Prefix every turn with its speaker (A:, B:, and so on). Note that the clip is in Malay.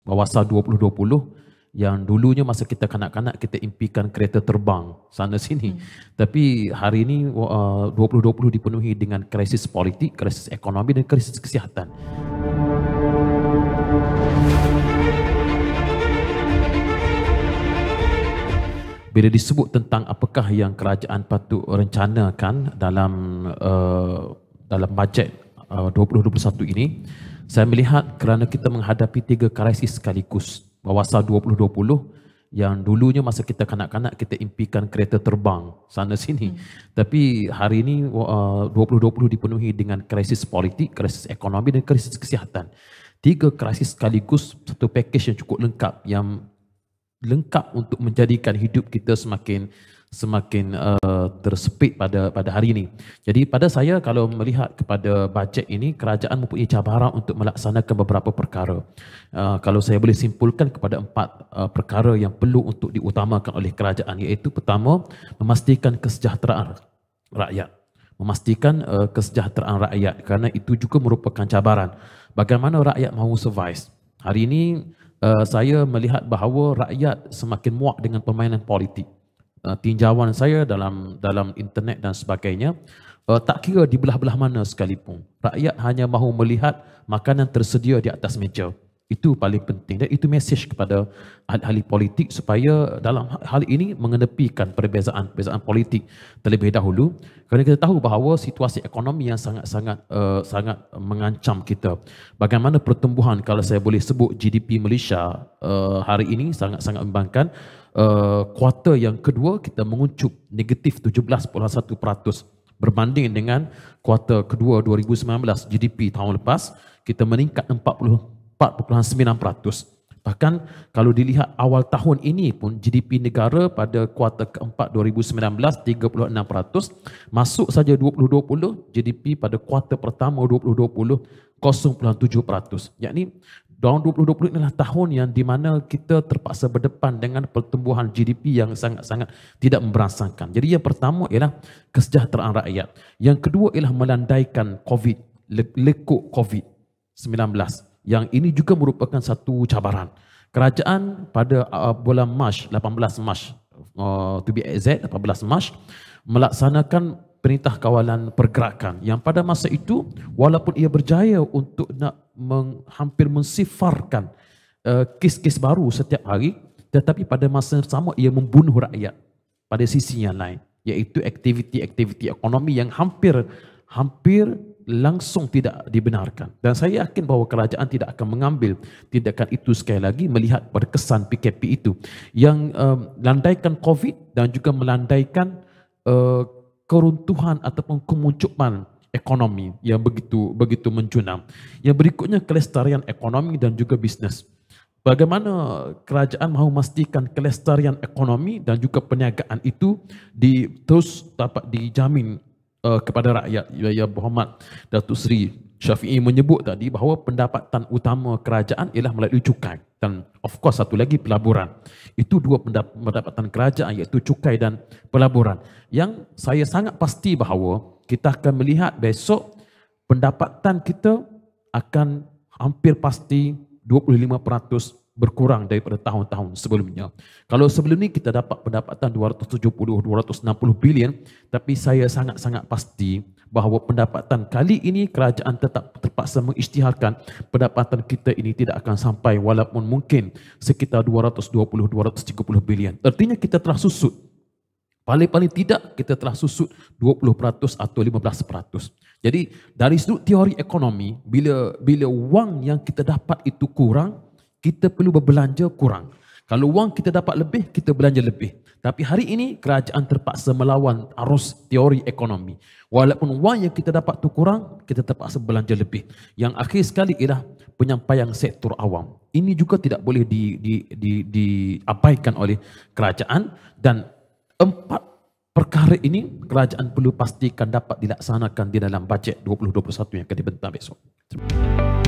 A: Wawasa 2020 yang dulunya masa kita kanak-kanak kita impikan kereta terbang sana sini. Tapi hari ini 2020 dipenuhi dengan krisis politik, krisis ekonomi dan krisis kesihatan. Bila disebut tentang apakah yang kerajaan patut rencanakan dalam bajet 2021 ini, saya melihat kerana kita menghadapi 3 krisis sekaligus. Wawasa 2020 yang dulunya masa kita kanak-kanak kita impikan kereta terbang sana sini. Tapi hari ini 2020 dipenuhi dengan krisis politik, krisis ekonomi dan krisis kesihatan. 3 krisis sekaligus, satu package yang cukup lengkap, yang lengkap untuk menjadikan hidup kita semakin tersepit pada hari ini. Jadi pada saya, kalau melihat kepada bajet ini, kerajaan mempunyai cabaran untuk melaksanakan beberapa perkara. Kalau saya boleh simpulkan kepada 4 perkara yang perlu untuk diutamakan oleh kerajaan, iaitu pertama, memastikan kesejahteraan rakyat. Memastikan kesejahteraan rakyat, kerana itu juga merupakan cabaran. Bagaimana rakyat mahu survive? Hari ini saya melihat bahawa rakyat semakin muak dengan permainan politik. Tinjauan saya dalam internet dan sebagainya, tak kira di belah-belah mana sekalipun, rakyat hanya mahu melihat makanan tersedia di atas meja. Itu paling penting, dan itu mesej kepada ahli politik supaya dalam hal ini mengenepikan perbezaan politik terlebih dahulu, kerana kita tahu bahawa situasi ekonomi yang sangat mengancam kita. Bagaimana pertumbuhan, kalau saya boleh sebut GDP Malaysia hari ini sangat membangkang. Kuartal yang kedua kita menguncup negatif 17.1% berbanding dengan kuartal kedua 2019 GDP tahun lepas kita meningkat 4.9%. Bahkan kalau dilihat awal tahun ini pun GDP negara pada kuartal keempat 2019 36%, masuk saja 2020 GDP pada kuartal pertama 2020 0.7%. Yakni tahun 2020 inilah tahun yang di mana kita terpaksa berdepan dengan pertumbuhan GDP yang sangat-sangat tidak memberangsangkan. Jadi yang pertama ialah kesejahteraan rakyat. Yang kedua ialah melandaikan COVID, lekuk COVID-19. Yang ini juga merupakan satu cabaran. Kerajaan pada bulan Mac, 18 Mac, to be exact 18 Mac, melaksanakan Perintah Kawalan Pergerakan yang pada masa itu walaupun ia berjaya untuk nak hampir mensifarkan kes-kes baru setiap hari, tetapi pada masa yang sama ia membunuh rakyat pada sisi yang lain, iaitu aktiviti-aktiviti ekonomi yang hampir langsung tidak dibenarkan. Dan saya yakin bahawa kerajaan tidak akan mengambil tindakan itu sekali lagi melihat pada kesan PKP itu yang melandaikan COVID dan juga melandaikan keruntuhan ataupun kemuncupan ekonomi yang begitu menjunam. Yang berikutnya kelestarian ekonomi dan juga bisnes. Bagaimana kerajaan mahu memastikan kelestarian ekonomi dan juga perniagaan itu terus dapat dijamin kepada rakyat. Ya Muhammad Datuk Seri Syafiee menyebut tadi bahawa pendapatan utama kerajaan ialah melalui cukai dan of course satu lagi pelaburan. Itu 2 pendapatan kerajaan, iaitu cukai dan pelaburan. Yang saya sangat pasti bahawa kita akan melihat besok pendapatan kita akan hampir pasti 25% berkurang daripada tahun-tahun sebelumnya. Kalau sebelum ni kita dapat pendapatan 270-260 bilion, tapi saya sangat-sangat pasti bahawa pendapatan kali ini kerajaan tetap terpaksa mengisytiharkan pendapatan kita ini tidak akan sampai walaupun mungkin sekitar 220-230 bilion. Artinya kita telah susut. Paling-paling tidak kita telah susut 20% atau 15%. Jadi dari sudut teori ekonomi, bila wang yang kita dapat itu kurang, kita perlu berbelanja kurang. Kalau wang kita dapat lebih, kita belanja lebih. Tapi hari ini kerajaan terpaksa melawan arus teori ekonomi. Walaupun wang yang kita dapat itu kurang, kita terpaksa belanja lebih. Yang akhir sekali ialah penyampaian sektor awam. Ini juga tidak boleh diabaikan oleh kerajaan, dan 4 perkara ini kerajaan perlu pastikan dapat dilaksanakan di dalam bajet 2021 yang akan dibentang besok. Terima kasih.